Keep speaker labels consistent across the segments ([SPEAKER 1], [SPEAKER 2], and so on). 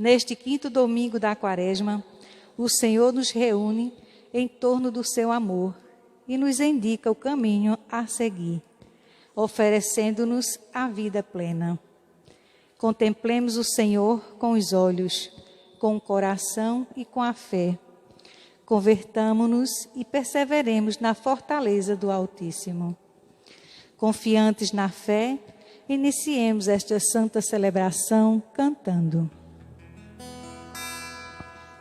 [SPEAKER 1] Neste 5º domingo da Quaresma, o Senhor nos reúne em torno do seu amor e nos indica o caminho a seguir, oferecendo-nos a vida plena. Contemplemos o Senhor com os olhos, com o coração e com a fé. Convertamo-nos e perseveremos na fortaleza do Altíssimo. Confiantes na fé, iniciemos esta santa celebração cantando.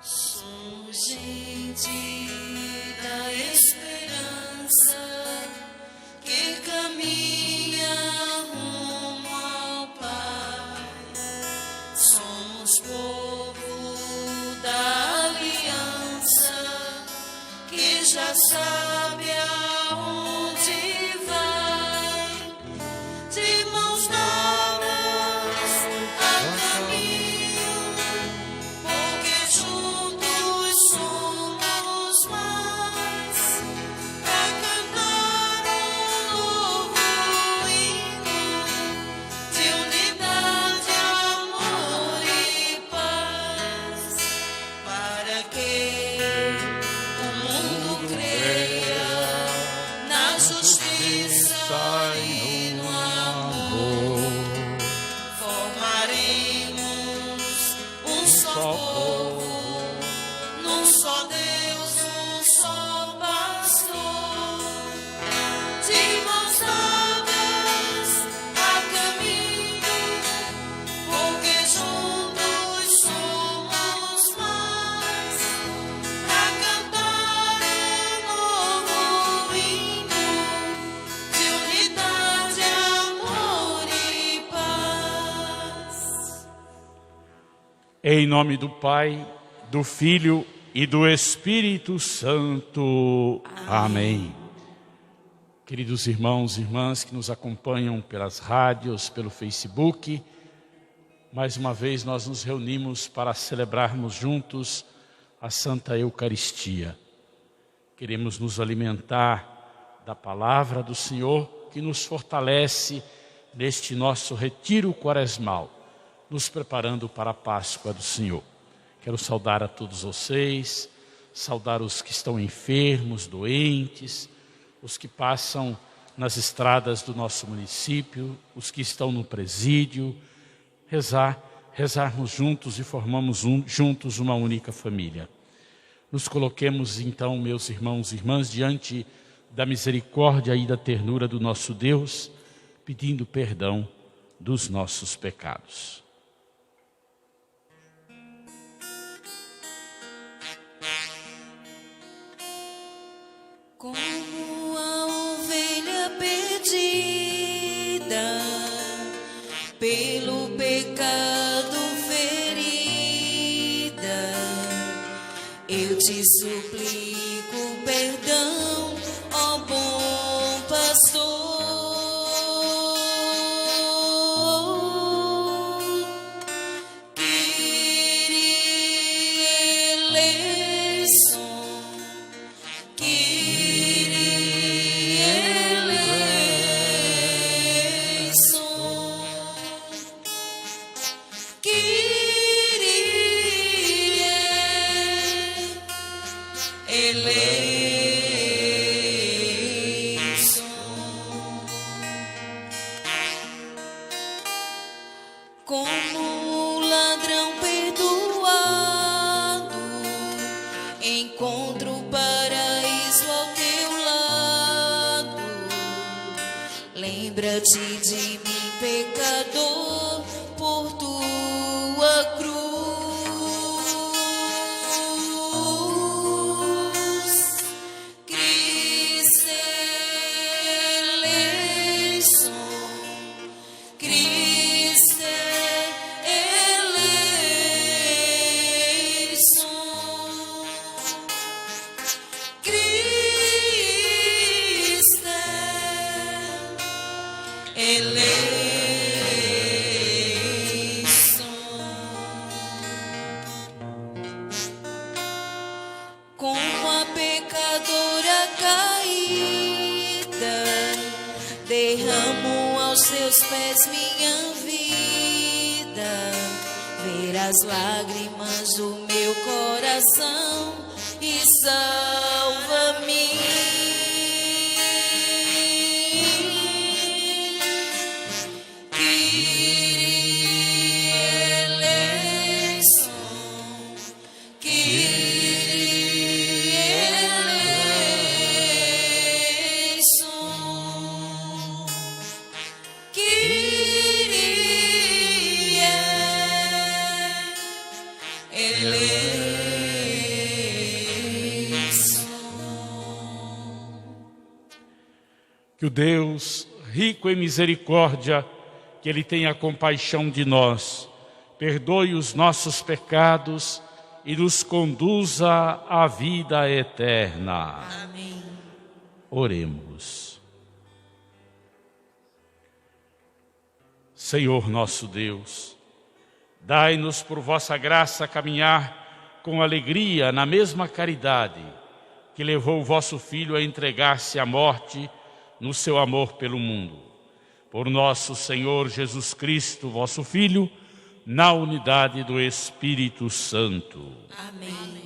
[SPEAKER 2] Somos gente da esperança que caminha rumo ao Pai. Somos povo da aliança que já sabe aonde vai, de mãos dadas a caminho, porque juntos somos mais, pra cantar um novo hino de unidade, amor e paz, para que o mundo creia na justiça e no amor. Formaremos um só povo, num só Deus, um só pastor, de mãos dadas a caminho, porque juntos somos mais, pra cantar um novo hino de unidade, amor e paz.
[SPEAKER 3] Em nome do Pai, do Filho e do Espírito Santo. Amém. Queridos irmãos e irmãs que nos acompanham pelas rádios, pelo Facebook, mais uma vez nós nos reunimos para celebrarmos juntos a Santa Eucaristia. Queremos nos alimentar da palavra do Senhor que nos fortalece neste nosso retiro quaresmal, nos preparando para a Páscoa do Senhor. Quero saudar a todos vocês, saudar os que estão enfermos, doentes, os que passam nas estradas do nosso município, os que estão no presídio, rezarmos juntos e formamos juntos uma única família. Nos coloquemos então, meus irmãos e irmãs, diante da misericórdia e da ternura do nosso Deus, pedindo perdão dos nossos pecados.
[SPEAKER 2] Como a ovelha perdida, pelo pecado ferida, eu te suplico perdão, ó bom pastor. Como um ladrão perdoado, encontro o paraíso ao teu lado. Lembra-te de mim, pecador, por tua cruz. Cristo eleison, Cristo eleison, Cristo eleison. Como a pecadora caída, derramo aos seus pés minha vida. Vê ver as lágrimas do meu coração e salva-me.
[SPEAKER 3] Que o Deus, rico em misericórdia, que Ele tenha compaixão de nós, perdoe os nossos pecados e nos conduza à vida eterna.
[SPEAKER 2] Amém.
[SPEAKER 3] Oremos. Senhor nosso Deus, dai-nos por vossa graça caminhar com alegria na mesma caridade que levou o vosso Filho a entregar-se à morte no seu amor pelo mundo. Por nosso Senhor Jesus Cristo, vosso Filho, na unidade do Espírito Santo.
[SPEAKER 2] Amém.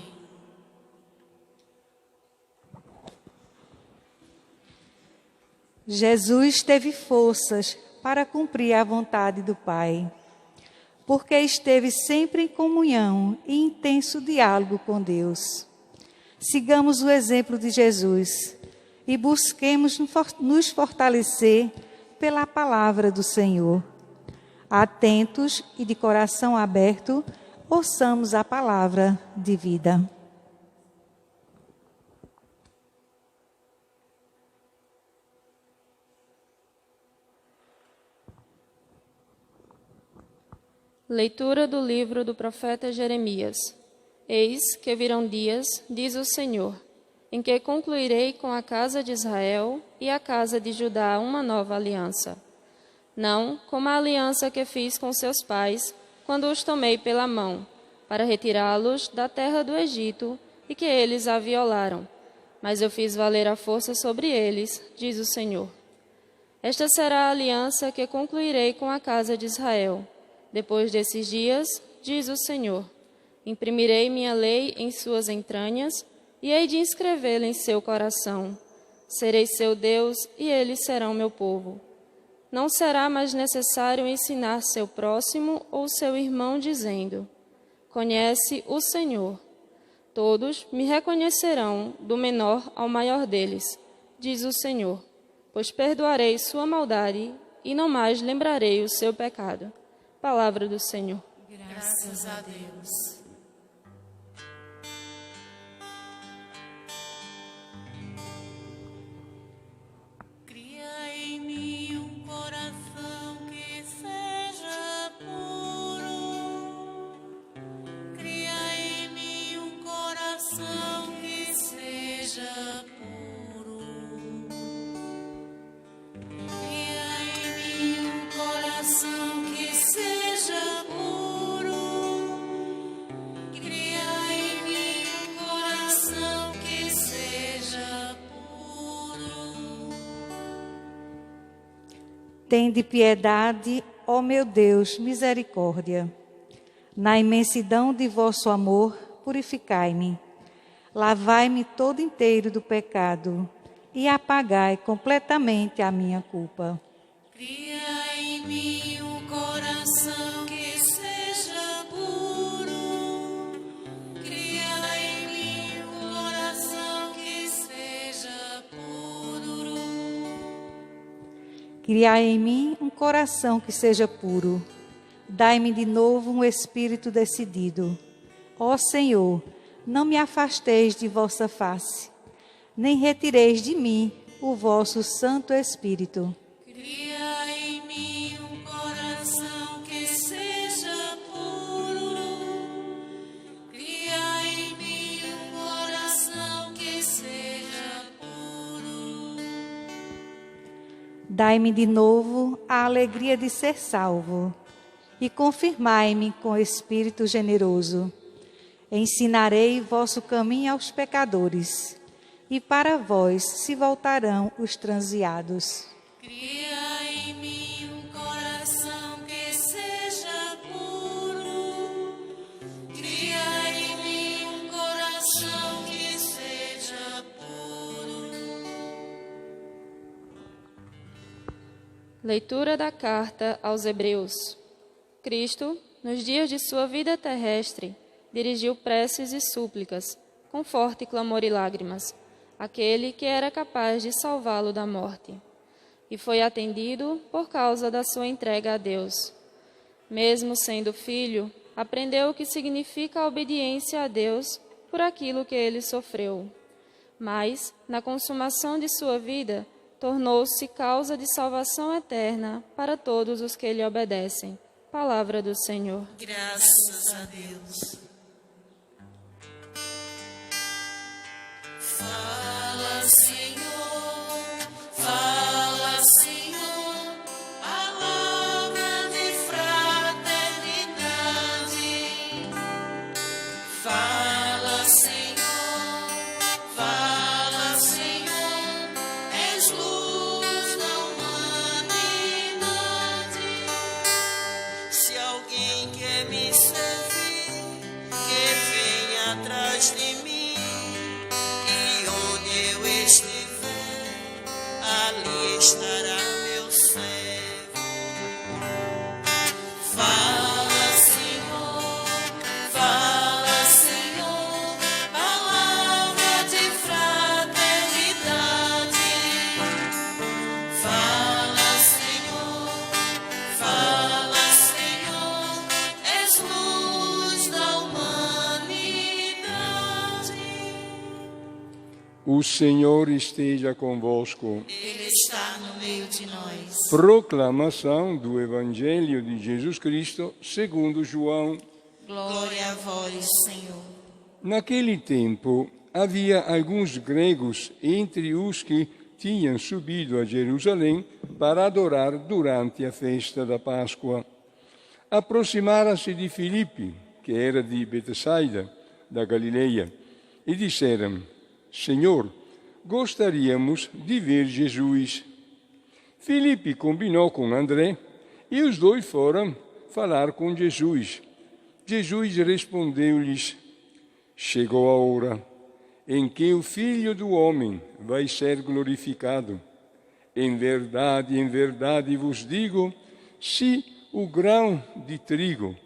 [SPEAKER 1] Jesus teve forças para cumprir a vontade do Pai, porque esteve sempre em comunhão e intenso diálogo com Deus. Sigamos o exemplo de Jesus e busquemos nos fortalecer pela palavra do Senhor. Atentos e de coração aberto, ouçamos a palavra de vida.
[SPEAKER 4] Leitura do livro do profeta Jeremias. Eis que virão dias, diz o Senhor, em que concluirei com a casa de Israel e a casa de Judá uma nova aliança. Não como a aliança que fiz com seus pais, quando os tomei pela mão, para retirá-los da terra do Egito e que eles a violaram. Mas eu fiz valer a força sobre eles, diz o Senhor. Esta será a aliança que concluirei com a casa de Israel. Depois desses dias, diz o Senhor, imprimirei minha lei em suas entranhas e hei de inscrevê-la em seu coração. Serei seu Deus e eles serão meu povo. Não será mais necessário ensinar seu próximo ou seu irmão, dizendo, conhece o Senhor. Todos me reconhecerão, do menor ao maior deles, diz o Senhor, pois perdoarei sua maldade e não mais lembrarei o seu pecado. Palavra do Senhor.
[SPEAKER 2] Graças a Deus. Cria em mim um coração que seja puro. Cria em mim um coração que seja puro. Cria em mim um coração que seja puro. Cria em mim um coração que seja puro.
[SPEAKER 1] Tende piedade, ó meu Deus, misericórdia. Na imensidão de vosso amor, purificai-me. Lavai-me todo inteiro do pecado e apagai completamente a minha culpa.
[SPEAKER 2] Cria em mim um coração que seja puro. Cria em mim um coração que seja puro.
[SPEAKER 1] Criai em mim um coração que seja puro. Dai-me de novo um espírito decidido. Ó Senhor, não me afasteis de vossa face, nem retireis de mim o vosso Santo Espírito.
[SPEAKER 2] Cria em mim um coração que seja puro. Cria em mim um coração que seja puro.
[SPEAKER 1] Dai-me de novo a alegria de ser salvo e confirmai-me com espírito generoso. Ensinarei vosso caminho aos pecadores, e para vós se voltarão os transviados.
[SPEAKER 2] Cria em mim um coração que seja puro.
[SPEAKER 4] Leitura da carta aos Hebreus. Cristo, nos dias de sua vida terrestre, dirigiu preces e súplicas, com forte clamor e lágrimas, àquele que era capaz de salvá-lo da morte. E foi atendido por causa da sua entrega a Deus. Mesmo sendo filho, aprendeu o que significa a obediência a Deus por aquilo que ele sofreu. Mas, na consumação de sua vida, tornou-se causa de salvação eterna para todos os que lhe obedecem. Palavra do Senhor.
[SPEAKER 2] Graças a Deus. Fala, Senhor, fala, Senhor, palavra de fraternidade. Fala, Senhor, fala, Senhor, és luz da humanidade. Se alguém quer me servir, que venha atrás de mim. Ali estará meu servo. Fala, Senhor, palavra de fraternidade. Fala, Senhor, és luz da humanidade.
[SPEAKER 5] O Senhor esteja convosco.
[SPEAKER 2] Ele está no meio de nós.
[SPEAKER 5] Proclamação do Evangelho de Jesus Cristo segundo João.
[SPEAKER 2] Glória a vós, Senhor.
[SPEAKER 5] Naquele tempo, havia alguns gregos entre os que tinham subido a Jerusalém para adorar durante a festa da Páscoa. Aproximaram-se de Filipe, que era de Betsaida, da Galileia, e disseram: Senhor, gostaríamos de ver Jesus. Filipe combinou com André e os dois foram falar com Jesus. Jesus respondeu-lhes: chegou a hora em que o Filho do Homem vai ser glorificado. Em verdade vos digo, se o grão de trigo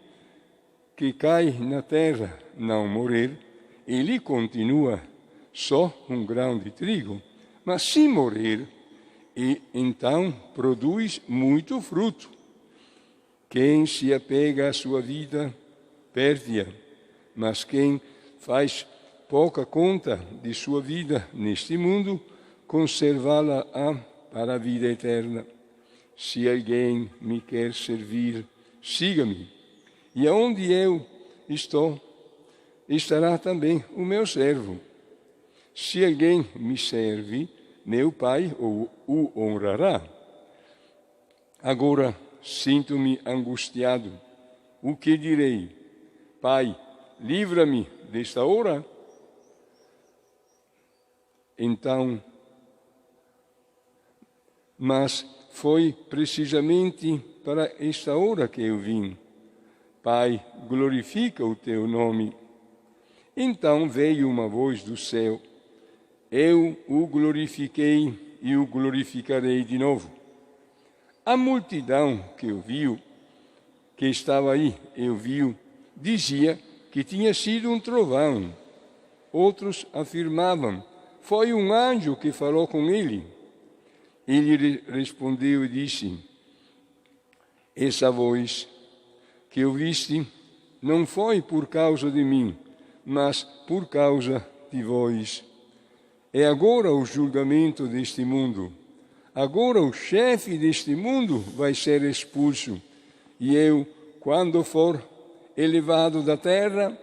[SPEAKER 5] que cai na terra não morrer, ele continua só um grão de trigo, mas se morrer, e então produz muito fruto. Quem se apega à sua vida, perde-a, mas quem faz pouca conta de sua vida neste mundo, conservá-la-á para a vida eterna. Se alguém me quer servir, siga-me, e aonde eu estou, estará também o meu servo. Se alguém me serve, meu Pai o honrará. Agora sinto-me angustiado. O que direi? Pai, livra-me desta hora. Então, mas foi precisamente para esta hora que eu vim. Pai, glorifica o teu nome. Então veio uma voz do céu. Eu o glorifiquei e o glorificarei de novo. A multidão que estava aí, dizia que tinha sido um trovão. Outros afirmavam, foi um anjo que falou com ele. Ele respondeu e disse, essa voz que ouviste não foi por causa de mim, mas por causa de vós. É agora o julgamento deste mundo. Agora o chefe deste mundo vai ser expulso. E eu, quando for elevado da terra,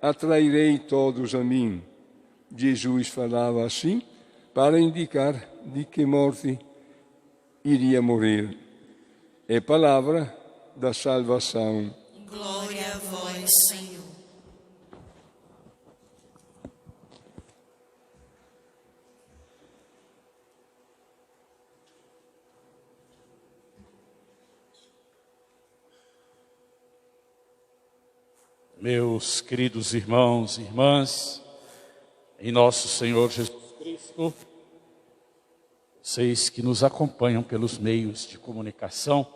[SPEAKER 5] atrairei todos a mim. Jesus falava assim para indicar de que morte iria morrer. É palavra da salvação.
[SPEAKER 2] Glória a vós, Senhor.
[SPEAKER 3] Meus queridos irmãos e irmãs, em nosso Senhor Jesus Cristo, vocês que nos acompanham pelos meios de comunicação,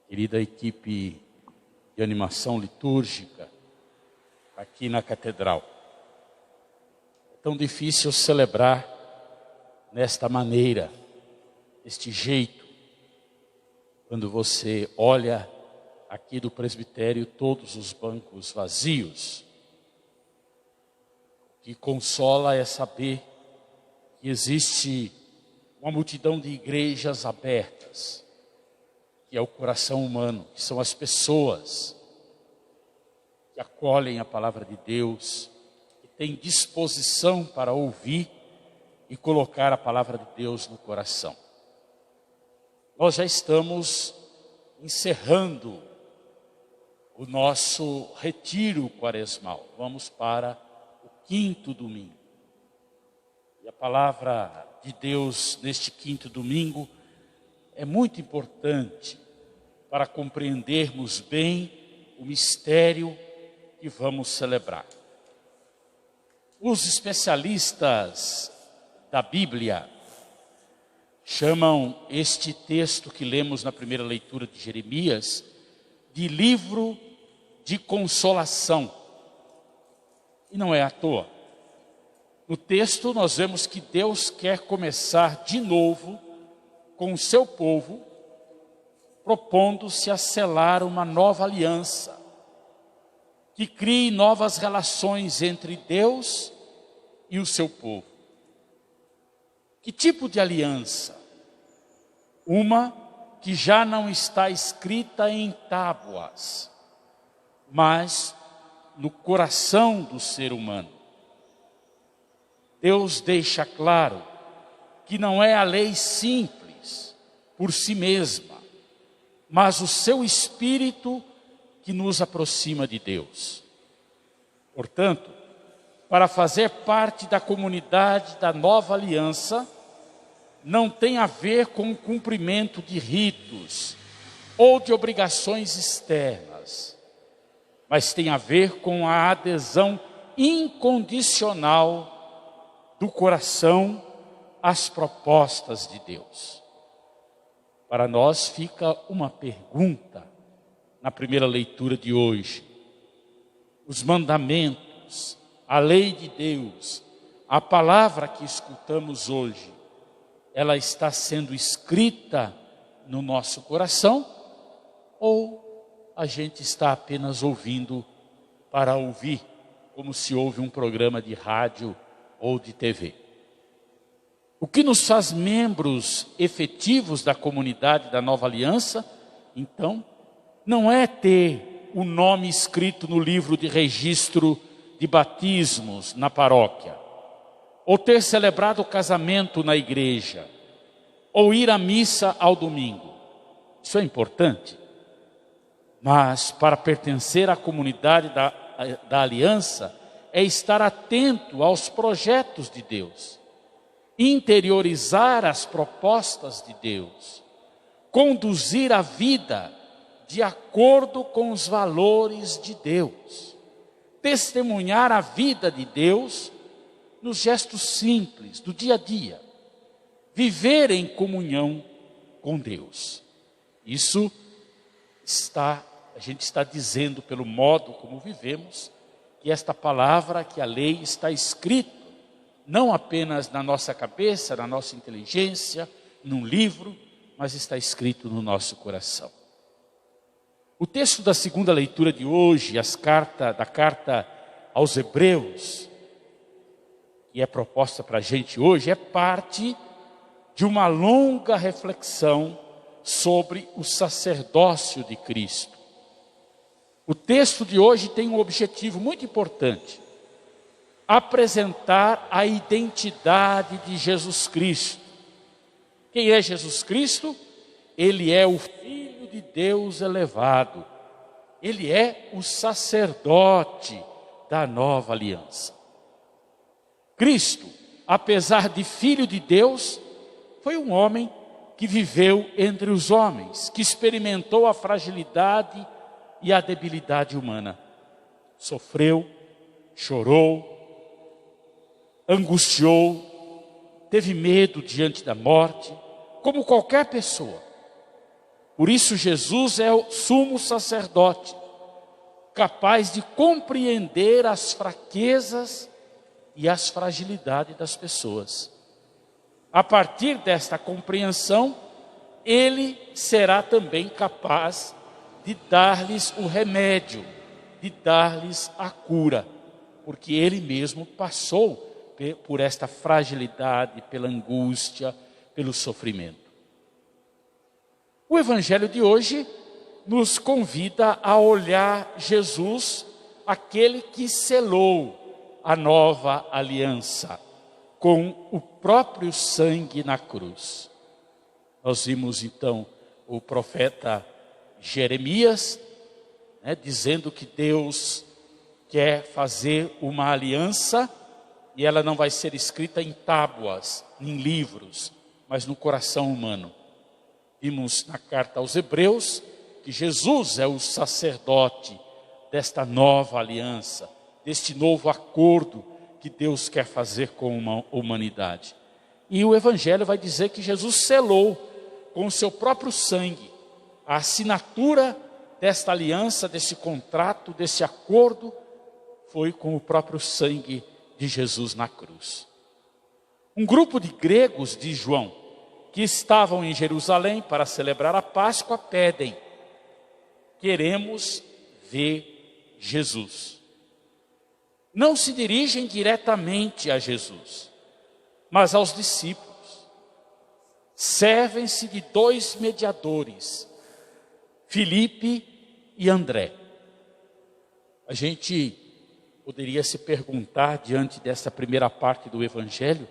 [SPEAKER 3] querida equipe de animação litúrgica aqui na Catedral. É tão difícil celebrar nesta maneira, deste jeito, quando você olha aqui do presbitério todos os bancos vazios. O que consola é saber que existe uma multidão de igrejas abertas, que é o coração humano, que são as pessoas que acolhem a palavra de Deus, que têm disposição para ouvir e colocar a palavra de Deus no coração. Nós já estamos encerrando o nosso retiro quaresmal. Vamos para o 5º domingo. E a palavra de Deus neste 5º domingo é muito importante para compreendermos bem o mistério que vamos celebrar. Os especialistas da Bíblia chamam este texto que lemos na primeira leitura de Jeremias de livro de consolação. E não é à toa. No texto nós vemos que Deus quer começar de novo com o seu povo, propondo-se a selar uma nova aliança, que crie novas relações entre Deus e o seu povo. Que tipo de aliança? Uma que já não está escrita em tábuas, mas no coração do ser humano. Deus deixa claro que não é a lei simples por si mesma, mas o seu Espírito que nos aproxima de Deus. Portanto, para fazer parte da comunidade da nova aliança, não tem a ver com o cumprimento de ritos ou de obrigações externas, mas tem a ver com a adesão incondicional do coração às propostas de Deus. Para nós fica uma pergunta na primeira leitura de hoje. Os mandamentos, a lei de Deus, a palavra que escutamos hoje, ela está sendo escrita no nosso coração ou a gente está apenas ouvindo para ouvir, como se ouve um programa de rádio ou de TV? O que nos faz membros efetivos da comunidade da Nova Aliança, então, não é ter o nome escrito no livro de registro de batismos na paróquia, ou ter celebrado o casamento na igreja, ou ir à missa ao domingo. Isso é importante. Mas para pertencer à comunidade da aliança, é estar atento aos projetos de Deus, interiorizar as propostas de Deus, conduzir a vida de acordo com os valores de Deus, testemunhar a vida de Deus nos gestos simples do dia a dia, viver em comunhão com Deus. Isso a gente está dizendo pelo modo como vivemos, que esta palavra, que a lei está escrita, não apenas na nossa cabeça, na nossa inteligência, num livro, mas está escrito no nosso coração. O texto da segunda leitura de hoje, da carta aos Hebreus, que é proposta para a gente hoje, é parte de uma longa reflexão sobre o sacerdócio de Cristo. O texto de hoje tem um objetivo muito importante: apresentar a identidade de Jesus Cristo. Quem é Jesus Cristo? Ele é o Filho de Deus elevado. Ele é o sacerdote da nova aliança. Cristo, apesar de Filho de Deus, foi um homem que viveu entre os homens, que experimentou a fragilidade e a debilidade humana. Sofreu, chorou, angustiou, teve medo diante da morte, como qualquer pessoa. Por isso Jesus é o sumo sacerdote, capaz de compreender as fraquezas e as fragilidades das pessoas. A partir desta compreensão, ele será também capaz de dar-lhes o remédio, de dar-lhes a cura, porque ele mesmo passou por esta fragilidade, pela angústia, pelo sofrimento. O Evangelho de hoje nos convida a olhar Jesus, aquele que selou a nova aliança com o próprio sangue na cruz. Nós vimos então o profeta Jeremias, dizendo que Deus quer fazer uma aliança e ela não vai ser escrita em tábuas, em livros, mas no coração humano. Vimos na carta aos Hebreus que Jesus é o sacerdote desta nova aliança, deste novo acordo que Deus quer fazer com a humanidade. E o Evangelho vai dizer que Jesus selou com o seu próprio sangue a assinatura desta aliança, desse contrato, desse acordo, foi com o próprio sangue de Jesus na cruz. Um grupo de gregos de João, que estavam em Jerusalém para celebrar a Páscoa, pedem: queremos ver Jesus. Não se dirigem diretamente a Jesus, mas aos discípulos. Servem-se de dois mediadores, Filipe e André. A gente poderia se perguntar, diante dessa primeira parte do Evangelho,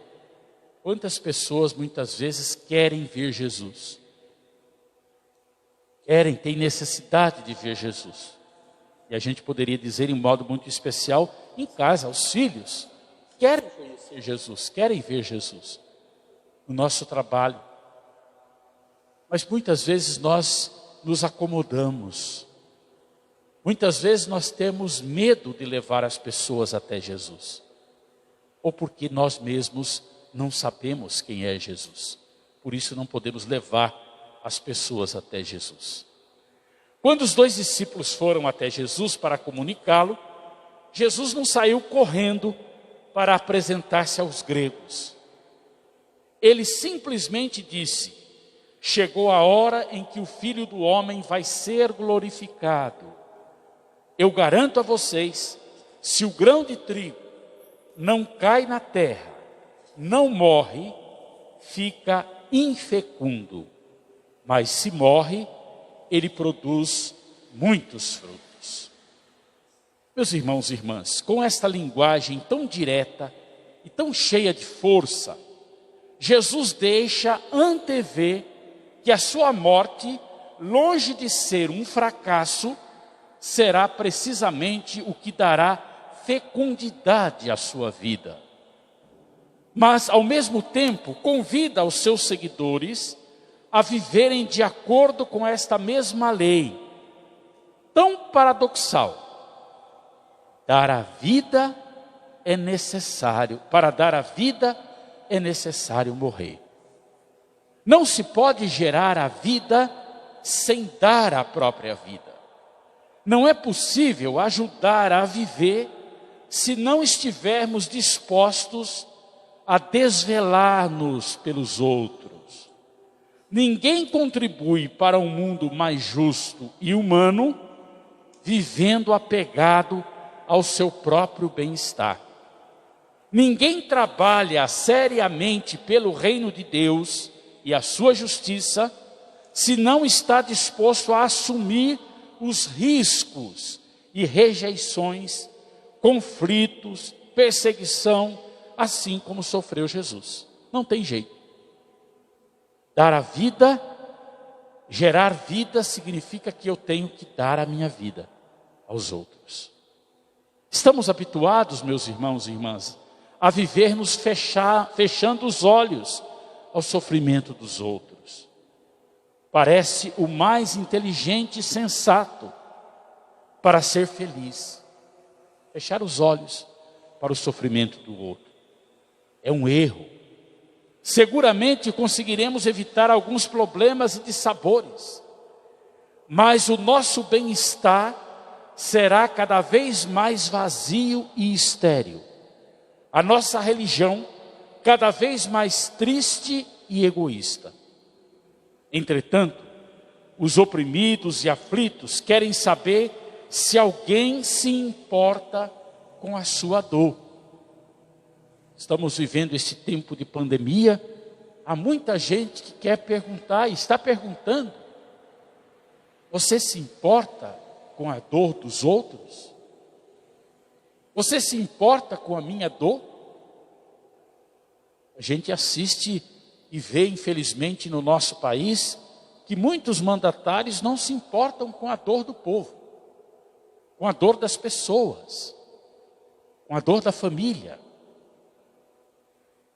[SPEAKER 3] quantas pessoas muitas vezes querem ver Jesus? Têm necessidade de ver Jesus. E a gente poderia dizer, em modo muito especial, em casa, os filhos querem conhecer Jesus, querem ver Jesus no nosso trabalho. Mas muitas vezes nós nos acomodamos. Muitas vezes nós temos medo de levar as pessoas até Jesus. Ou porque nós mesmos não sabemos quem é Jesus. Por isso não podemos levar as pessoas até Jesus. Quando os dois discípulos foram até Jesus para comunicá-lo, Jesus não saiu correndo para apresentar-se aos gregos. Ele simplesmente disse: chegou a hora em que o Filho do Homem vai ser glorificado. Eu garanto a vocês, se o grão de trigo não cai na terra, não morre, fica infecundo. Mas se morre, ele produz muitos frutos. Meus irmãos e irmãs, com esta linguagem tão direta e tão cheia de força, Jesus deixa antever que a sua morte, longe de ser um fracasso, será precisamente o que dará fecundidade à sua vida. Mas, ao mesmo tempo, convida os seus seguidores a viverem de acordo com esta mesma lei, tão paradoxal. Dar a vida é necessário, para dar a vida é necessário morrer. Não se pode gerar a vida sem dar a própria vida. Não é possível ajudar a viver se não estivermos dispostos a desvelar-nos pelos outros. Ninguém contribui para um mundo mais justo e humano vivendo apegado ao seu próprio bem-estar. Ninguém trabalha seriamente pelo reino de Deus e a sua justiça se não está disposto a assumir os riscos e rejeições, conflitos, perseguição, assim como sofreu Jesus. Não tem jeito. Dar a vida, gerar vida, significa que eu tenho que dar a minha vida aos outros. Estamos habituados, meus irmãos e irmãs, a vivermos fechando os olhos ao sofrimento dos outros. Parece o mais inteligente e sensato para ser feliz. Fechar os olhos para o sofrimento do outro. É um erro. seguramente conseguiremos evitar alguns problemas e dissabores, mas o nosso bem-estar será cada vez mais vazio e estéril. A nossa religião cada vez mais triste e egoísta. Entretanto, os oprimidos e aflitos querem saber se alguém se importa com a sua dor. Estamos vivendo esse tempo de pandemia. Há muita gente que quer perguntar e está perguntando: você se importa com a dor dos outros? Você se importa com a minha dor? A gente assiste e vê, infelizmente, no nosso país, que muitos mandatários não se importam com a dor do povo, com a dor das pessoas, com a dor da família.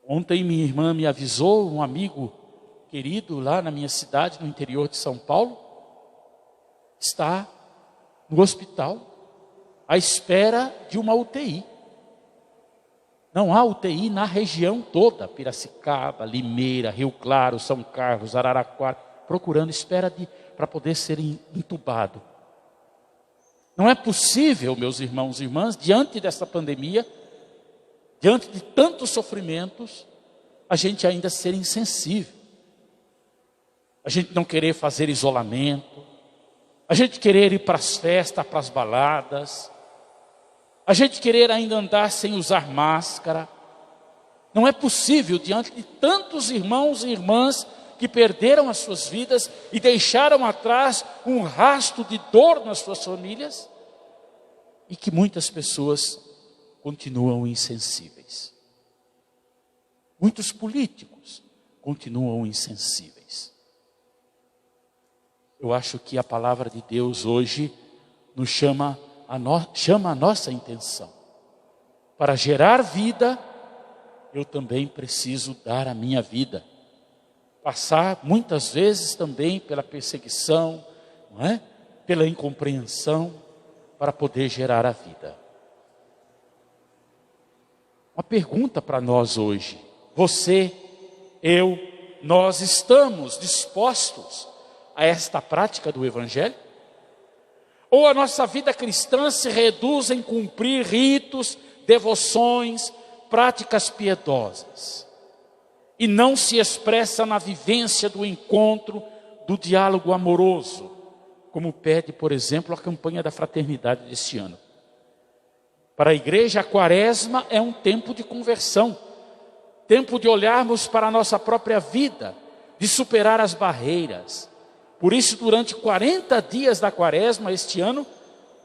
[SPEAKER 3] Ontem minha irmã me avisou, um amigo querido lá na minha cidade, no interior de São Paulo, está no hospital, à espera de uma UTI. Não há UTI na região toda, Piracicaba, Limeira, Rio Claro, São Carlos, Araraquara, procurando espera para poder ser entubado. Não é possível, meus irmãos e irmãs, diante dessa pandemia, diante de tantos sofrimentos, a gente ainda ser insensível. A gente não querer fazer isolamento, a gente querer ir para as festas, para as baladas, a gente querer ainda andar sem usar máscara. Não é possível, diante de tantos irmãos e irmãs que perderam as suas vidas e deixaram atrás um rastro de dor nas suas famílias, e que muitas pessoas continuam insensíveis. Muitos políticos continuam insensíveis. Eu acho que a palavra de Deus hoje nos chama a nossa intenção. Para gerar vida, eu também preciso dar a minha vida. Passar muitas vezes também pela perseguição, não é? Pela incompreensão, para poder gerar a vida. Uma pergunta para nós hoje: você, eu, nós estamos dispostos a esta prática do Evangelho? Ou a nossa vida cristã se reduz em cumprir ritos, devoções, práticas piedosas, e não se expressa na vivência do encontro, do diálogo amoroso, como pede, por exemplo, a campanha da fraternidade deste ano? Para a igreja, a quaresma é um tempo de conversão, tempo de olharmos para a nossa própria vida, de superar as barreiras. Por isso, durante 40 dias da quaresma, este ano,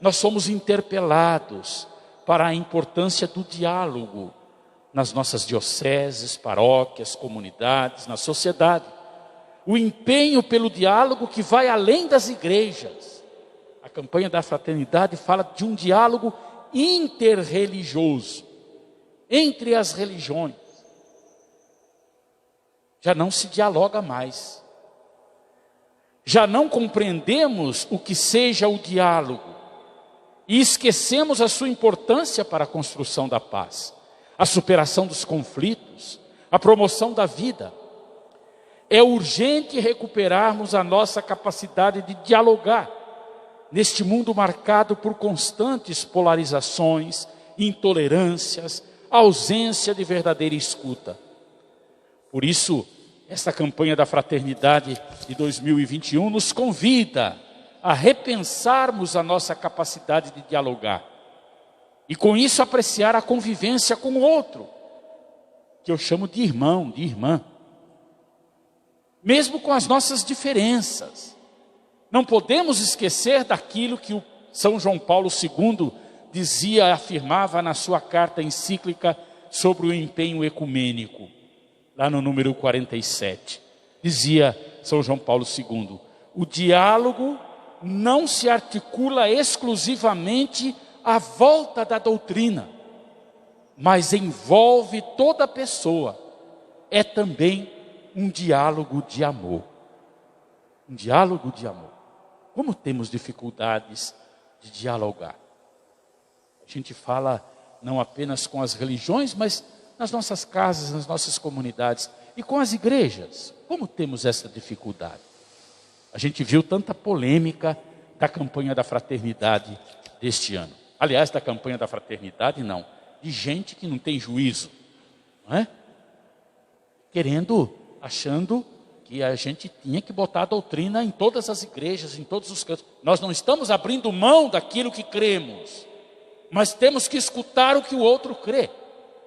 [SPEAKER 3] nós somos interpelados para a importância do diálogo nas nossas dioceses, paróquias, comunidades, na sociedade. O empenho pelo diálogo que vai além das igrejas. A campanha da fraternidade fala de um diálogo interreligioso, entre as religiões. Já não se dialoga mais. Já não compreendemos o que seja o diálogo e esquecemos a sua importância para a construção da paz, a superação dos conflitos, a promoção da vida. É urgente recuperarmos a nossa capacidade de dialogar neste mundo marcado por constantes polarizações, intolerâncias, ausência de verdadeira escuta. Por isso, esta campanha da fraternidade de 2021 nos convida a repensarmos a nossa capacidade de dialogar e com isso apreciar a convivência com o outro, que eu chamo de irmão, de irmã. Mesmo com as nossas diferenças, não podemos esquecer daquilo que o São João Paulo II dizia, afirmava na sua carta encíclica sobre o empenho ecumênico. Lá no número 47, dizia São João Paulo II: o diálogo não se articula exclusivamente à volta da doutrina, mas envolve toda a pessoa. É também um diálogo de amor. Um diálogo de amor. Como temos dificuldades de dialogar? A gente fala não apenas com as religiões, mas nas nossas casas, nas nossas comunidades. E com as igrejas, como temos essa dificuldade? A gente viu tanta polêmica da campanha da fraternidade deste ano. Aliás, da campanha da fraternidade não, de gente que não tem juízo, não é? Achando que a gente tinha que botar a doutrina em todas as igrejas, em todos os cantos. Nós não estamos abrindo mão daquilo que cremos, mas temos que escutar o que o outro crê.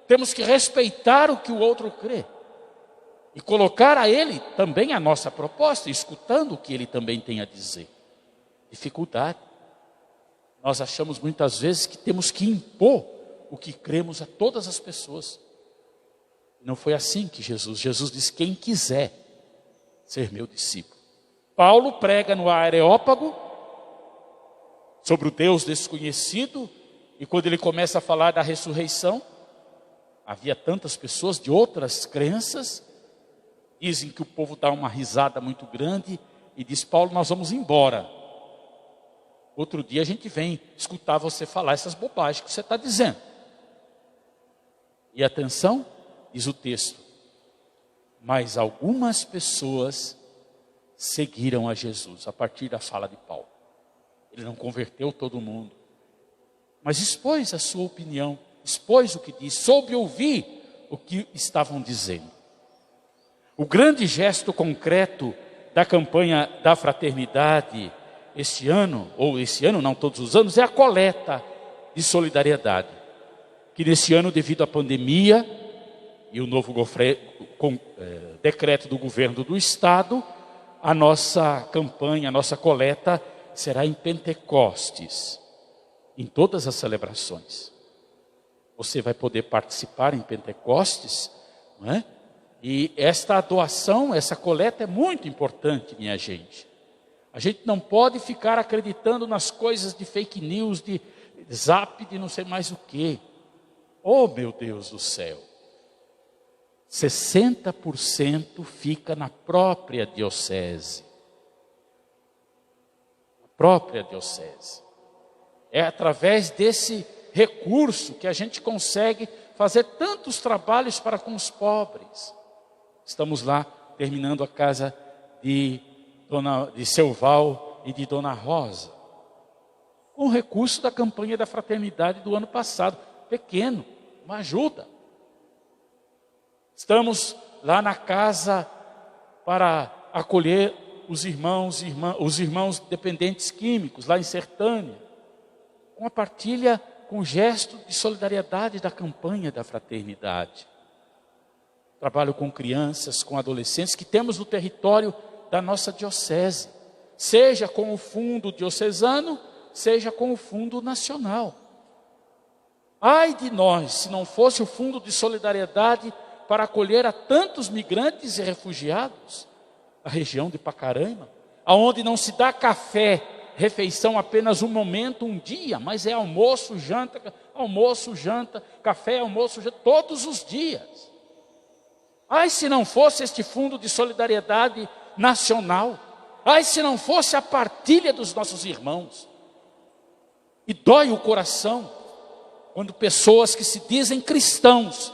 [SPEAKER 3] Temos que respeitar o que o outro crê. E colocar a ele também a nossa proposta, escutando o que ele também tem a dizer. Dificuldade. Nós achamos muitas vezes que temos que impor o que cremos a todas as pessoas. Não foi assim que Jesus disse: quem quiser ser meu discípulo. Paulo prega no Areópago sobre o Deus desconhecido, e quando ele começa a falar da ressurreição, havia tantas pessoas de outras crenças, dizem que o povo dá uma risada muito grande e diz: Paulo, nós vamos embora. Outro dia a gente vem escutar você falar essas bobagens que você está dizendo. E atenção, diz o texto: mas algumas pessoas seguiram a Jesus, a partir da fala de Paulo. Ele não converteu todo mundo, mas expôs a sua opinião, expôs o que disse, soube ouvir o que estavam dizendo. O grande gesto concreto da campanha da fraternidade este ano, não todos os anos, é a coleta de solidariedade, que nesse ano, devido à pandemia e o novo decreto do governo do estado, a nossa campanha, a nossa coleta será em Pentecostes, em todas as celebrações. Você vai poder participar em Pentecostes, não é? E esta doação, essa coleta é muito importante, minha gente. A gente não pode ficar acreditando nas coisas de fake news, de zap, de não sei mais o quê. Oh, meu Deus do céu. 60% fica na própria diocese. Na própria diocese. É através desse recurso que a gente consegue fazer tantos trabalhos para com os pobres. Estamos lá terminando a casa de seu Val e de Dona Rosa, com o recurso da campanha da fraternidade do ano passado. Pequeno, uma ajuda. Estamos lá na casa para acolher os irmãos dependentes químicos, lá em Sertânia, com a partilha, com o gesto de solidariedade da campanha da fraternidade. Trabalho com crianças, com adolescentes que temos no território da nossa diocese, seja com o fundo diocesano, seja com o fundo nacional. Ai de nós, se não fosse o fundo de solidariedade para acolher a tantos migrantes e refugiados da região de Pacaraima, aonde não se dá café, refeição apenas um momento, um dia, mas é almoço, janta, café, almoço, janta, todos os dias. Ai, se não fosse este fundo de solidariedade nacional, ai, se não fosse a partilha dos nossos irmãos. E dói o coração quando pessoas que se dizem cristãos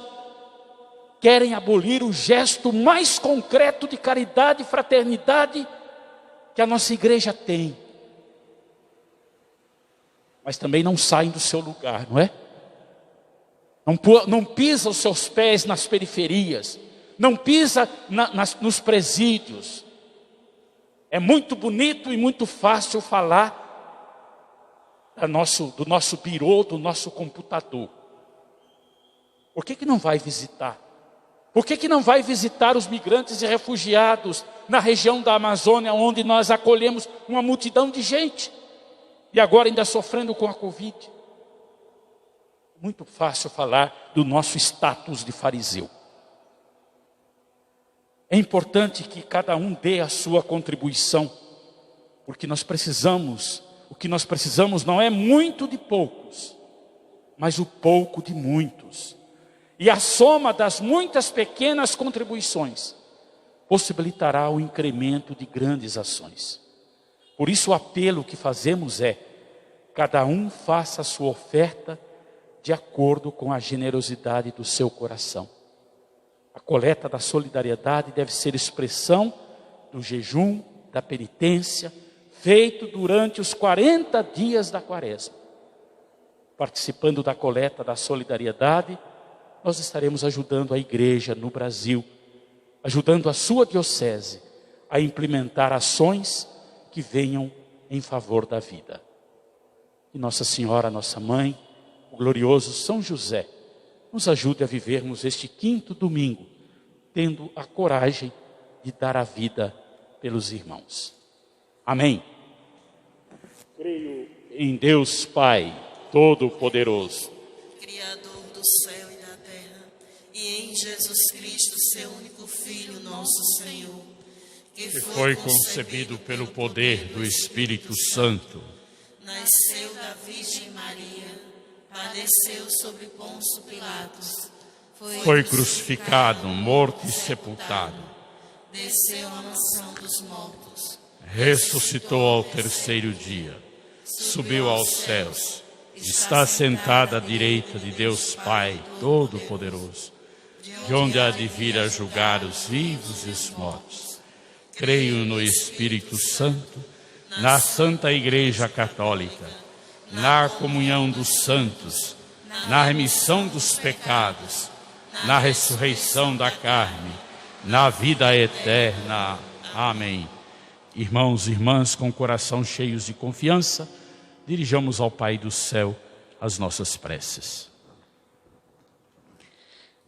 [SPEAKER 3] querem abolir o gesto mais concreto de caridade e fraternidade que a nossa igreja tem. Mas também não saem do seu lugar, não é? Não pisa os seus pés nas periferias, não pisa nos presídios. É muito bonito e muito fácil falar do nosso birô, do nosso computador. Por que não vai visitar? Por que não vai visitar os migrantes e refugiados na região da Amazônia, onde nós acolhemos uma multidão de gente, e agora ainda sofrendo com a Covid? Muito fácil falar do nosso status de fariseu. É importante que cada um dê a sua contribuição, porque o que nós precisamos não é muito de poucos, mas o pouco de muitos. E a soma das muitas pequenas contribuições possibilitará o incremento de grandes ações. Por isso o apelo que fazemos é: cada um faça a sua oferta de acordo com a generosidade do seu coração. A coleta da solidariedade deve ser expressão do jejum, da penitência, feito durante os 40 dias da quaresma. Participando da coleta da solidariedade, nós estaremos ajudando a igreja no Brasil, ajudando a sua diocese a implementar ações que venham em favor da vida. E Nossa Senhora, nossa mãe, o glorioso São José, nos ajude a vivermos este 5º domingo, tendo a coragem de dar a vida pelos irmãos. Amém. Creio em Deus Pai Todo-Poderoso,
[SPEAKER 2] Criador do céu e da terra, e em Jesus Cristo, seu único Filho, nosso Senhor,
[SPEAKER 3] que foi concebido pelo poder do Espírito Santo,
[SPEAKER 2] nasceu da Virgem Maria, padeceu sobre Pôncio Pilatos,
[SPEAKER 3] foi crucificado, morto e sepultado,
[SPEAKER 2] desceu à mansão dos mortos,
[SPEAKER 3] ressuscitou ao 3º dia, subiu aos céus, está sentado à direita de Deus Pai Todo-Poderoso, de onde há de vir a julgar os vivos e os mortos. Creio no Espírito Santo, na Santa Igreja Católica, na comunhão dos santos, na remissão dos pecados, na ressurreição da carne, na vida eterna. Amém. Irmãos e irmãs, com o coração cheios de confiança, dirijamos ao Pai do céu as nossas preces.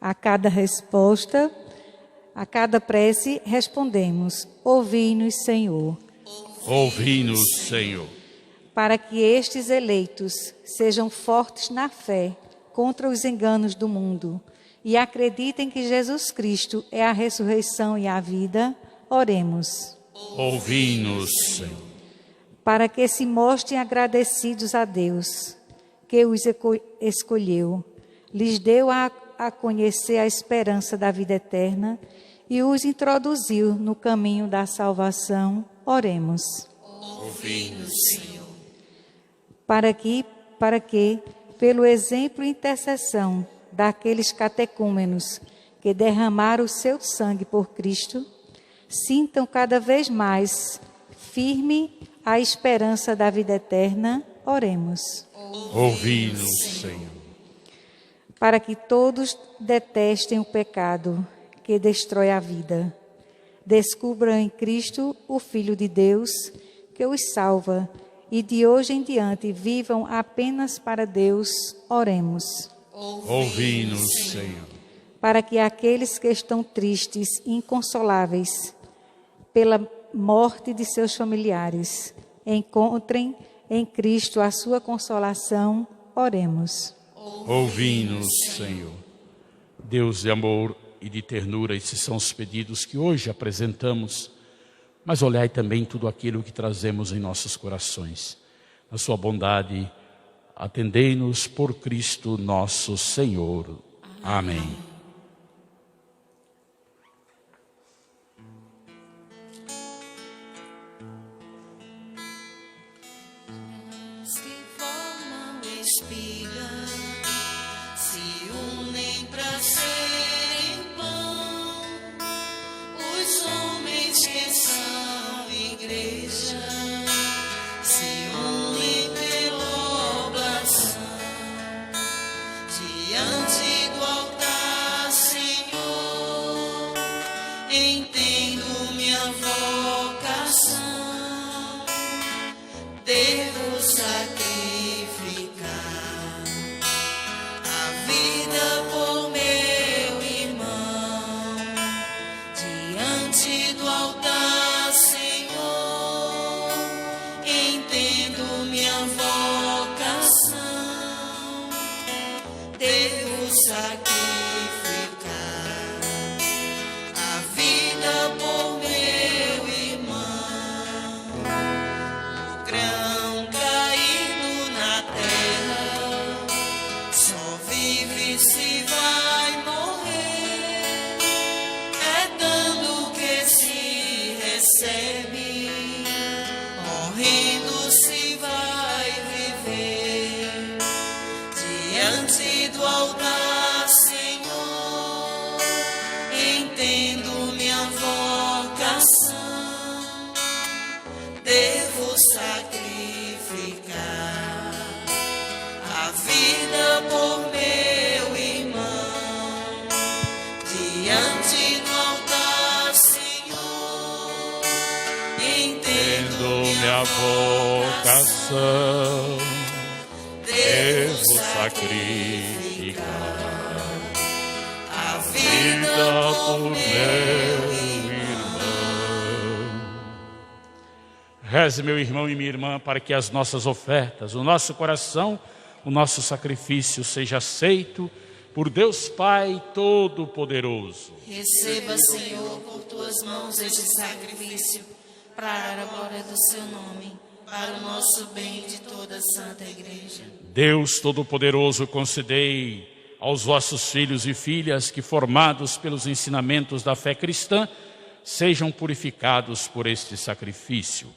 [SPEAKER 1] A cada resposta, a cada prece, respondemos: ouvi-nos, Senhor.
[SPEAKER 3] Ouvi-nos, Senhor.
[SPEAKER 1] Para que estes eleitos sejam fortes na fé contra os enganos do mundo e acreditem que Jesus Cristo é a ressurreição e a vida, oremos.
[SPEAKER 3] Ouvi-nos, Senhor.
[SPEAKER 1] Para que se mostrem agradecidos a Deus, que os escolheu, lhes deu a conhecer a esperança da vida eterna e os introduziu no caminho da salvação, oremos.
[SPEAKER 2] ouvi-nos, Senhor.
[SPEAKER 1] Para que, pelo exemplo e intercessão daqueles catecúmenos que derramaram o seu sangue por Cristo, sintam cada vez mais firme a esperança da vida eterna, oremos.
[SPEAKER 3] Ouvi-nos, Senhor.
[SPEAKER 1] Para que todos detestem o pecado que destrói a vida, descubram em Cristo o Filho de Deus que os salva e de hoje em diante vivam apenas para Deus, oremos.
[SPEAKER 3] Ouvi-nos, Senhor.
[SPEAKER 1] Para que aqueles que estão tristes e inconsoláveis pela morte de seus familiares encontrem em Cristo a sua consolação, oremos.
[SPEAKER 3] Ouvi-nos, Senhor. Deus de amor e de ternura, esses são os pedidos que hoje apresentamos, mas olhai também tudo aquilo que trazemos em nossos corações. Na sua bondade, atendei-nos por Cristo nosso Senhor. Amém.
[SPEAKER 2] Que formam espiga se unem pra serem pão. Os homens que são igreja se unem pela oblação. Diante do altar, Senhor, entendo minha vocação. Devo sacrificar a vida por meu irmão. Diante do altar, Senhor, entendo minha vocação. Devo sacrificar a vida por meu irmão. Grão caído na terra só vive se vai morrer. É dando que se recebe, morrendo se vai viver. Diante do altar, Senhor,
[SPEAKER 3] coração devo sacrificar a vida por meu irmão. Reze, meu irmão e minha irmã, para que as nossas ofertas, o nosso coração, o nosso sacrifício seja aceito por Deus Pai Todo-Poderoso.
[SPEAKER 2] Receba, Senhor, por tuas mãos este sacrifício, para a glória do seu nome, para o nosso bem de toda a Santa Igreja.
[SPEAKER 3] Deus Todo-Poderoso, concedei aos vossos filhos e filhas que, formados pelos ensinamentos da fé cristã, sejam purificados por este sacrifício.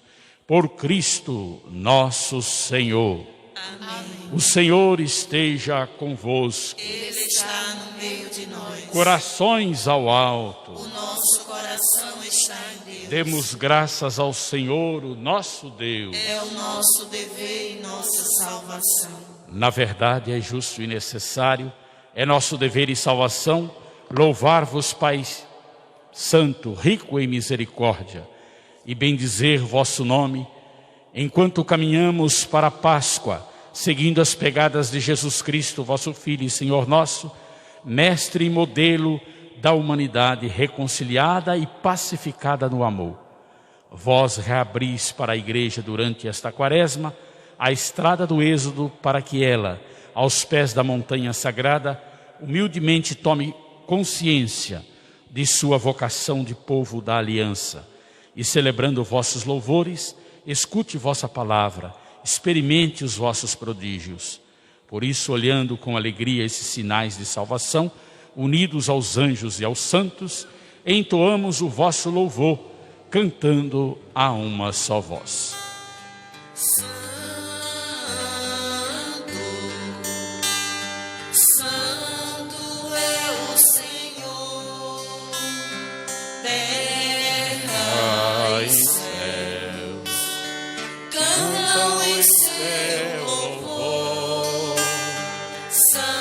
[SPEAKER 3] Por Cristo nosso Senhor.
[SPEAKER 2] Amém.
[SPEAKER 3] O Senhor esteja convosco.
[SPEAKER 2] Ele está no meio de nós.
[SPEAKER 3] Corações ao alto.
[SPEAKER 2] O nosso coração está em Deus.
[SPEAKER 3] Demos graças ao Senhor, o nosso Deus.
[SPEAKER 2] É o nosso dever e nossa salvação.
[SPEAKER 3] Na verdade, é justo e necessário, é nosso dever e salvação, louvar-vos, Pai Santo, rico em misericórdia, e bendizer vosso nome, enquanto caminhamos para a Páscoa, seguindo as pegadas de Jesus Cristo, vosso Filho e Senhor nosso, mestre e modelo da humanidade reconciliada e pacificada no amor. Vós reabris para a Igreja durante esta quaresma a estrada do êxodo, para que ela, aos pés da montanha sagrada, humildemente tome consciência de sua vocação de povo da aliança, e celebrando vossos louvores, escute vossa palavra, experimente os vossos prodígios. Por isso, olhando com alegria esses sinais de salvação, unidos aos anjos e aos santos, entoamos o vosso louvor, cantando a uma só voz.
[SPEAKER 2] Santo, Santo é o Senhor, terra e céus cantam em seu louvor. Santo,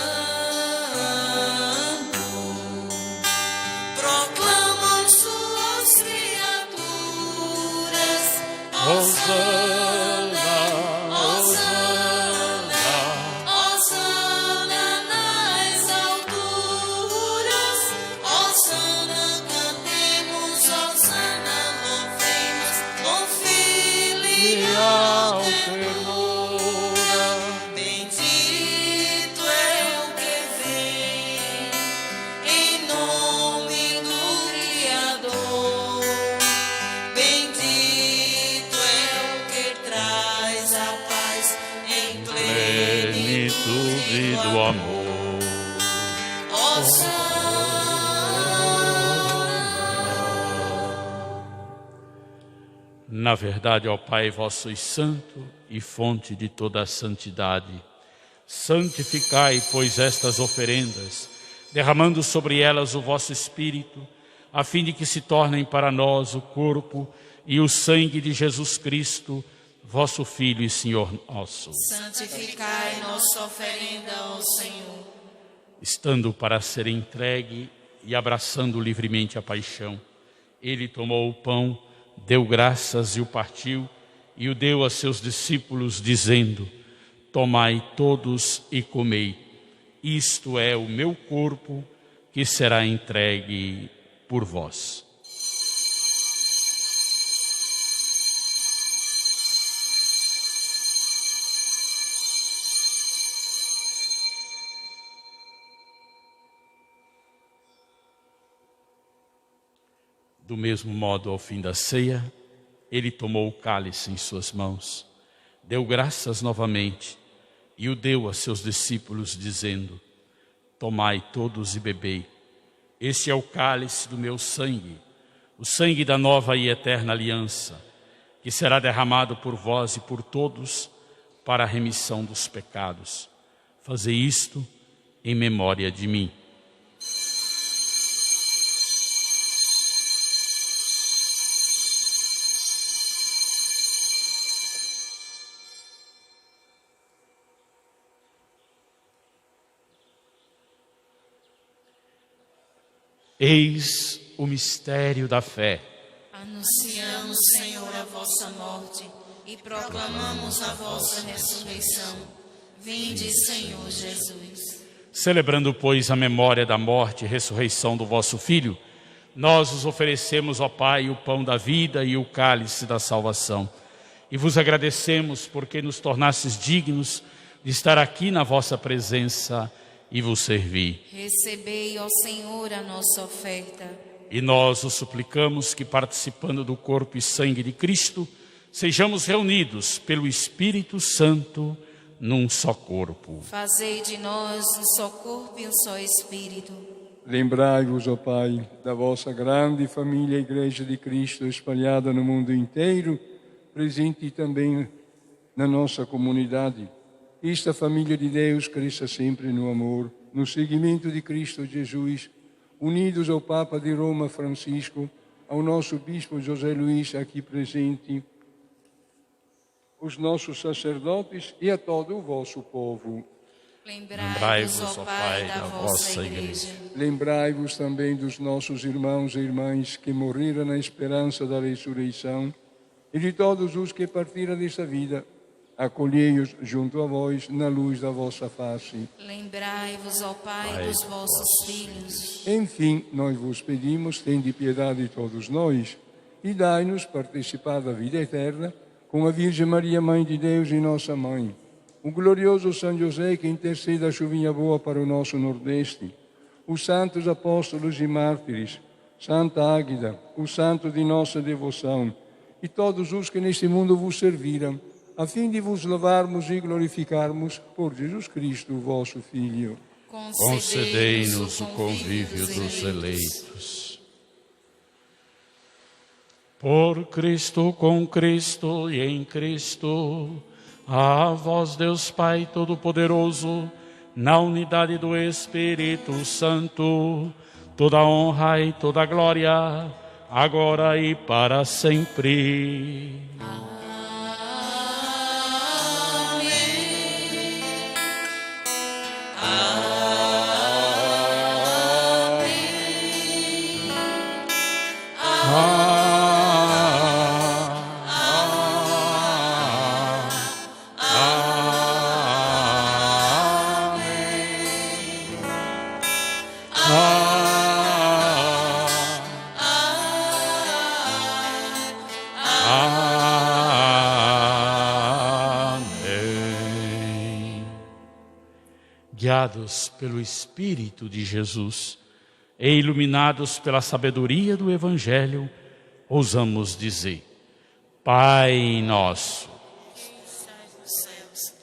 [SPEAKER 2] proclamam suas criaturas.
[SPEAKER 3] Hosana,
[SPEAKER 2] Hosana, Hosana nas alturas, Hosana cantemos, Hosana louvemos, com filial ternura. Bendito é o que vem, em nome do Criador. Bendito é o que traz a paz em
[SPEAKER 3] plenitude do amor. Na verdade, ó Pai, vós sois santo e fonte de toda a santidade. Santificai, pois, estas oferendas, derramando sobre elas o vosso Espírito, a fim de que se tornem para nós o corpo e o sangue de Jesus Cristo, vosso Filho e Senhor nosso.
[SPEAKER 2] Santificai nossa oferenda ao Senhor.
[SPEAKER 3] Estando para ser entregue e abraçando livremente a paixão, ele tomou o pão, deu graças e o partiu, e o deu a seus discípulos, dizendo: tomai todos e comei, isto é o meu corpo, que será entregue por vós. Do mesmo modo, ao fim da ceia, ele tomou o cálice em suas mãos, deu graças novamente e o deu a seus discípulos, dizendo: tomai todos e bebei. Este é o cálice do meu sangue, o sangue da nova e eterna aliança, que será derramado por vós e por todos para a remissão dos pecados. Fazei isto em memória de mim. Eis o mistério da fé.
[SPEAKER 2] Anunciamos, Senhor, a vossa morte e proclamamos a vossa ressurreição. Vinde, Senhor Jesus.
[SPEAKER 3] Celebrando, pois, a memória da morte e ressurreição do vosso Filho, nós vos oferecemos, ó Pai, o pão da vida e o cálice da salvação. E vos agradecemos porque nos tornastes dignos de estar aqui na vossa presença e vos servir.
[SPEAKER 2] Recebei, ó Senhor, a nossa oferta.
[SPEAKER 3] E nós os suplicamos que, participando do corpo e sangue de Cristo, sejamos reunidos pelo Espírito Santo num só corpo.
[SPEAKER 2] Fazei de nós um só corpo e um só Espírito.
[SPEAKER 5] Lembrai-vos, ó Pai, da vossa grande família Igreja de Cristo espalhada no mundo inteiro, presente também na nossa comunidade. Esta família de Deus cresça sempre no amor, no seguimento de Cristo Jesus, unidos ao Papa de Roma Francisco, ao nosso Bispo José Luís aqui presente, os nossos sacerdotes e a todo o vosso povo.
[SPEAKER 2] Lembrai-vos, ó Pai, da vossa Igreja.
[SPEAKER 5] Lembrai-vos também dos nossos irmãos e irmãs que morreram na esperança da ressurreição e de todos os que partiram desta vida. Acolhei-os junto a vós na luz da vossa face.
[SPEAKER 2] Lembrai-vos, ó Pai, dos vossos filhos.
[SPEAKER 5] Enfim, nós vos pedimos, tende piedade de todos nós e dai-nos participar da vida eterna com a Virgem Maria, Mãe de Deus e nossa Mãe, o glorioso São José que intercede a chuvinha boa para o nosso Nordeste, os santos apóstolos e mártires, Santa Águida, o santo de nossa devoção, e todos os que neste mundo vos serviram, a fim de vos louvarmos e glorificarmos por Jesus Cristo, vosso Filho.
[SPEAKER 3] Concedei-nos o convívio dos eleitos. Por Cristo, com Cristo e em Cristo, a vós, Deus Pai Todo-Poderoso, na unidade do Espírito Santo, toda honra e toda glória, agora e para sempre. Guiados pelo Espírito de Jesus e iluminados pela sabedoria do Evangelho, ousamos dizer: Pai nosso,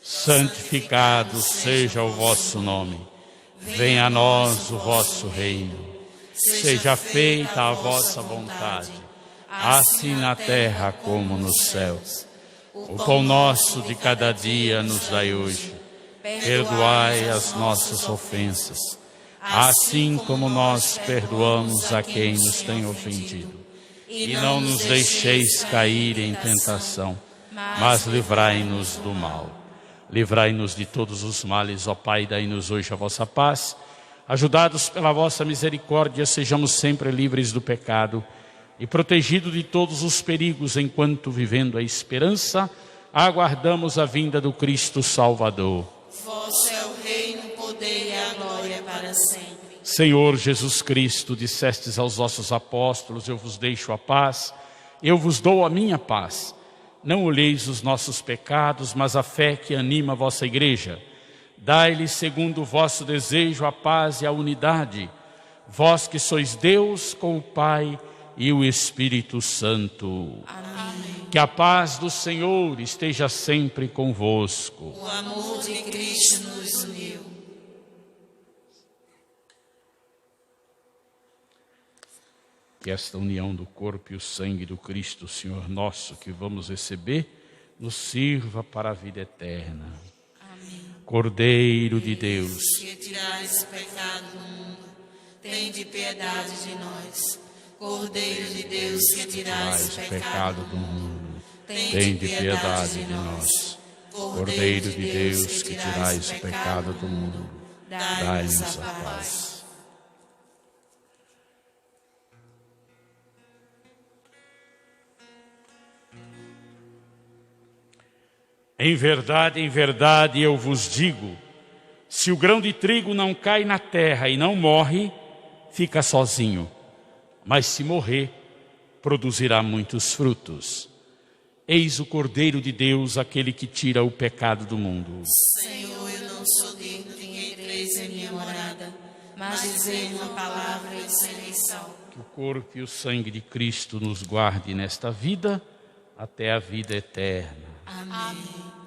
[SPEAKER 3] santificado seja o vosso nome, venha a nós o vosso reino, seja feita a vossa vontade, assim na terra como nos céus. O pão nosso de cada dia nos dai hoje. Perdoai as nossas ofensas, assim como nós perdoamos a quem nos tem ofendido. E não nos deixeis cair em tentação, mas livrai-nos do mal. Livrai-nos de todos os males, ó Pai, dai-nos hoje a vossa paz. Ajudados pela vossa misericórdia, sejamos sempre livres do pecado e protegidos de todos os perigos, enquanto, vivendo a esperança, aguardamos a vinda do Cristo Salvador.
[SPEAKER 2] Vosso é o reino, o poder e a glória para sempre.
[SPEAKER 3] Senhor Jesus Cristo, dissestes aos vossos apóstolos: eu vos deixo a paz, eu vos dou a minha paz. Não olheis os nossos pecados, mas a fé que anima a vossa igreja. Dai-lhe, segundo o vosso desejo, a paz e a unidade. Vós que sois Deus com o Pai e o Espírito Santo.
[SPEAKER 2] Amém.
[SPEAKER 3] Que a paz do Senhor esteja sempre convosco.
[SPEAKER 2] O amor de Cristo nos uniu.
[SPEAKER 3] Que esta união do corpo e o sangue do Cristo, Senhor nosso, que vamos receber, nos sirva para a vida eterna.
[SPEAKER 2] Amém.
[SPEAKER 3] Cordeiro de Deus,
[SPEAKER 2] que tirais o pecado do mundo, tende piedade de nós. Cordeiro de Deus, que tirais o pecado do mundo, tende piedade de nós. Cordeiro de Deus, que tirais o pecado do mundo, dai-nos a paz.
[SPEAKER 3] em verdade eu vos digo, se o grão de trigo não cai na terra e não morre, fica sozinho, mas se morrer, produzirá muitos frutos. Eis o Cordeiro de Deus, aquele que tira o pecado do mundo.
[SPEAKER 2] Senhor, eu não sou digno de que entreis em minha morada, mas dizei uma palavra e serei salvo.
[SPEAKER 3] Que o corpo e o sangue de Cristo nos guarde nesta vida, até a vida eterna.
[SPEAKER 2] Amém.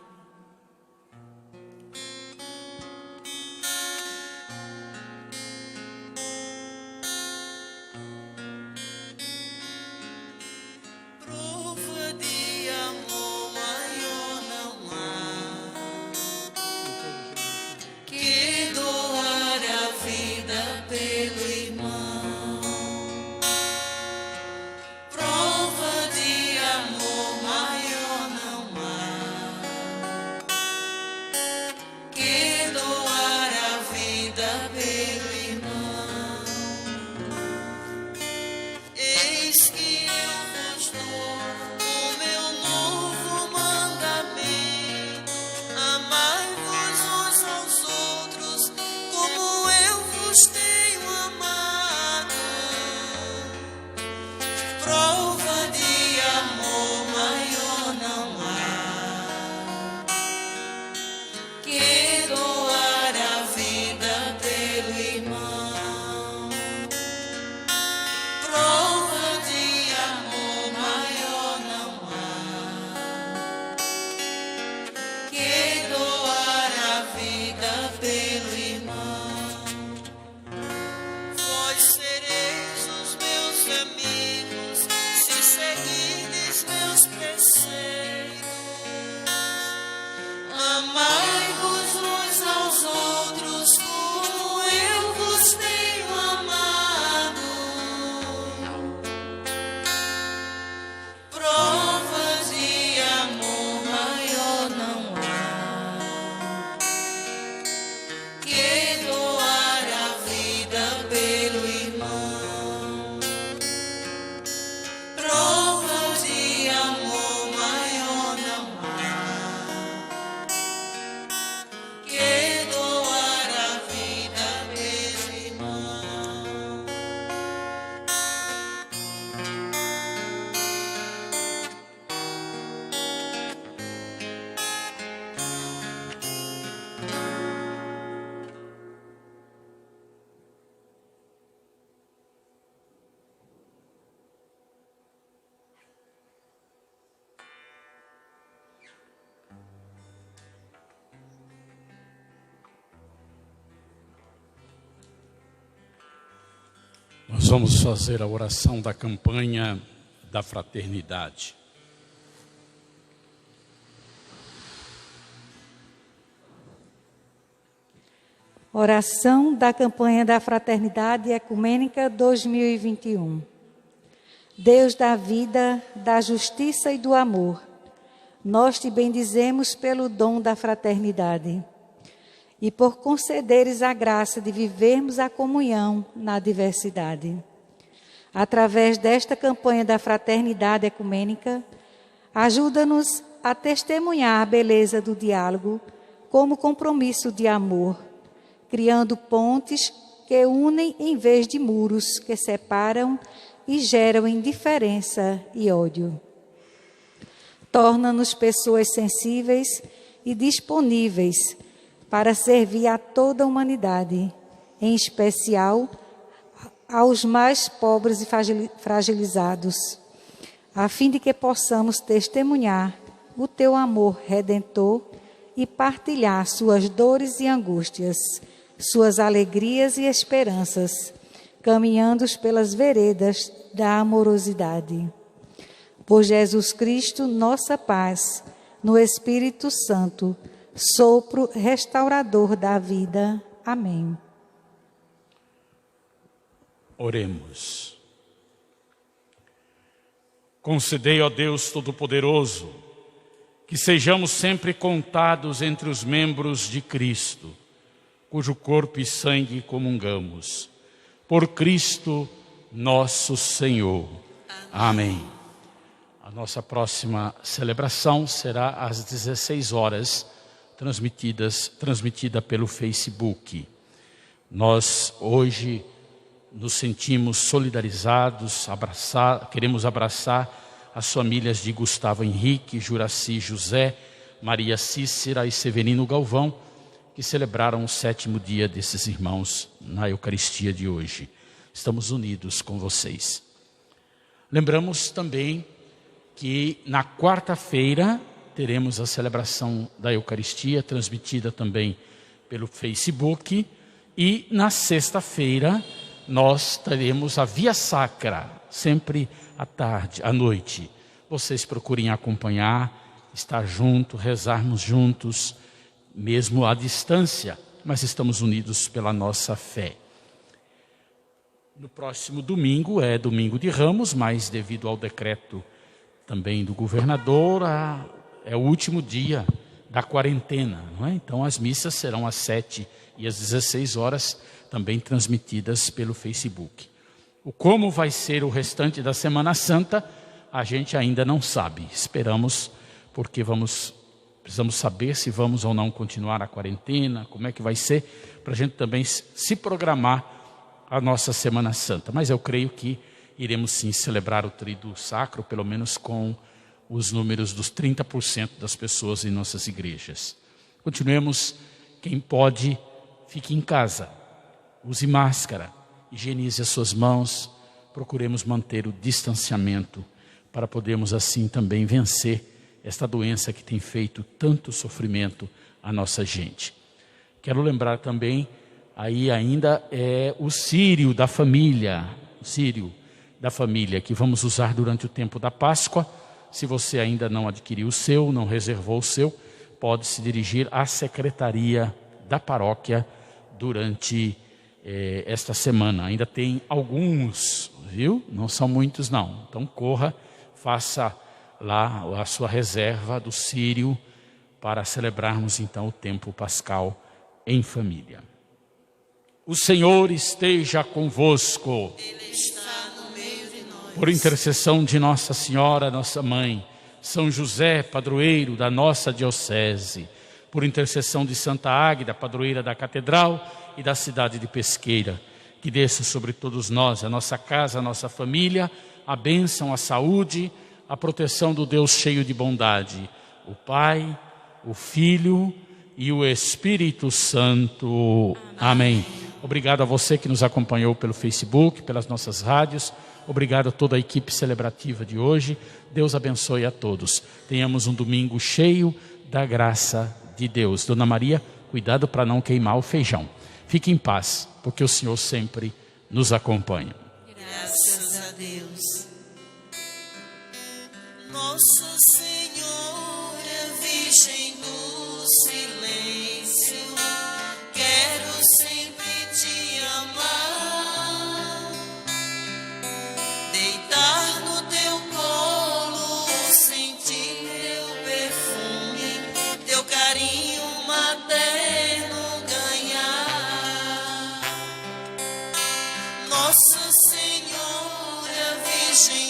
[SPEAKER 2] Prova de amor maior não há que doar a vida pelo irmão. Prova de amor maior não há que doar a vida pelo irmão. Eis que eu vos dou o meu novo mandamento: amai-vos uns aos outros como eu vos tenho amado. Prova de amor maior não há que doar a vida pelo irmão. Prova de amor maior não há que doar a vida pelo irmão. Vós sereis os meus amigos se seguirdes meus preceitos. Amai-vos uns aos outros como eu vos tenho amado. Prova de amor maior não há que doar a vida pelo irmão. Prova de amor maior não há que doar a vida pelo irmão.
[SPEAKER 3] Nós vamos fazer a oração da campanha da fraternidade.
[SPEAKER 1] Oração da campanha da Fraternidade Ecumênica 2021. Deus da vida, da justiça e do amor, nós te bendizemos pelo dom da fraternidade e por concederes a graça de vivermos a comunhão na diversidade. Através desta campanha da Fraternidade Ecumênica, ajuda-nos a testemunhar a beleza do diálogo como compromisso de amor, criando pontes que unem em vez de muros que separam e geram indiferença e ódio. Torna-nos pessoas sensíveis e disponíveis para servir a toda a humanidade, em especial aos mais pobres e fragilizados, a fim de que possamos testemunhar o teu amor redentor e partilhar suas dores e angústias, suas alegrias e esperanças, caminhando pelas veredas da amorosidade. Por Jesus Cristo, nossa paz, no Espírito Santo, sopro restaurador da vida. Amém.
[SPEAKER 3] Oremos. Concedei, ó Deus Todo-Poderoso, que sejamos sempre contados entre os membros de Cristo, cujo corpo e sangue comungamos. Por Cristo nosso Senhor. Amém. A nossa próxima celebração será às 16 horas, transmitida pelo Facebook. Nós hoje nos sentimos solidarizados, queremos abraçar as famílias de Gustavo Henrique, Juraci José, Maria Cícera e Severino Galvão, que celebraram o 7º dia desses irmãos na Eucaristia de hoje. Estamos unidos com vocês. Lembramos também que na quarta-feira teremos a celebração da Eucaristia, transmitida também pelo Facebook, e na sexta-feira nós teremos a Via Sacra, sempre à tarde, à noite. Vocês procurem acompanhar, estar junto, rezarmos juntos, mesmo à distância, mas estamos unidos pela nossa fé. No próximo domingo é domingo de Ramos, mas devido ao decreto também do governador, é o último dia da quarentena, não é? Então as missas serão às 7 e às 16 horas, também transmitidas pelo Facebook. O como vai ser o restante da Semana Santa, a gente ainda não sabe. Esperamos, porque precisamos saber se vamos ou não continuar a quarentena, como é que vai ser, para a gente também se programar a nossa Semana Santa. Mas eu creio que iremos sim celebrar o Tríduo Sacro, pelo menos com os números dos 30% das pessoas em nossas igrejas. Continuemos, quem pode, fique em casa. Use máscara, higienize as suas mãos, procuremos manter o distanciamento para podermos assim também vencer esta doença que tem feito tanto sofrimento à nossa gente. Quero lembrar também, aí ainda é o círio da família, que vamos usar durante o tempo da Páscoa. Se você ainda não adquiriu o seu, não reservou o seu, pode se dirigir à secretaria da paróquia durante esta semana. Ainda tem alguns, viu? Não são muitos não. Então corra, faça lá a sua reserva do círio para celebrarmos então o tempo pascal em família. O Senhor esteja convosco.
[SPEAKER 2] Ele está no meio de nós.
[SPEAKER 3] Por intercessão de Nossa Senhora, nossa Mãe, São José, padroeiro da nossa diocese, por intercessão de Santa Águeda, padroeira da Catedral e da cidade de Pesqueira, que desça sobre todos nós, a nossa casa, a nossa família, a bênção, a saúde, a proteção do Deus cheio de bondade, o Pai, o Filho e o Espírito Santo. Amém. Obrigado a você que nos acompanhou pelo Facebook, pelas nossas rádios. Obrigado a toda a equipe celebrativa de hoje. Deus abençoe a todos. Tenhamos um domingo cheio da graça de Deus. Dona Maria, cuidado para não queimar o feijão. Fique em paz, porque o Senhor sempre nos acompanha.
[SPEAKER 2] Graças a Deus. Nossa Senhora, Virgem do Silêncio, quero sempre te amar, deitar no teu colo, sentir teu perfume, teu carinho materno ganhar. Nossa Senhora, Virgem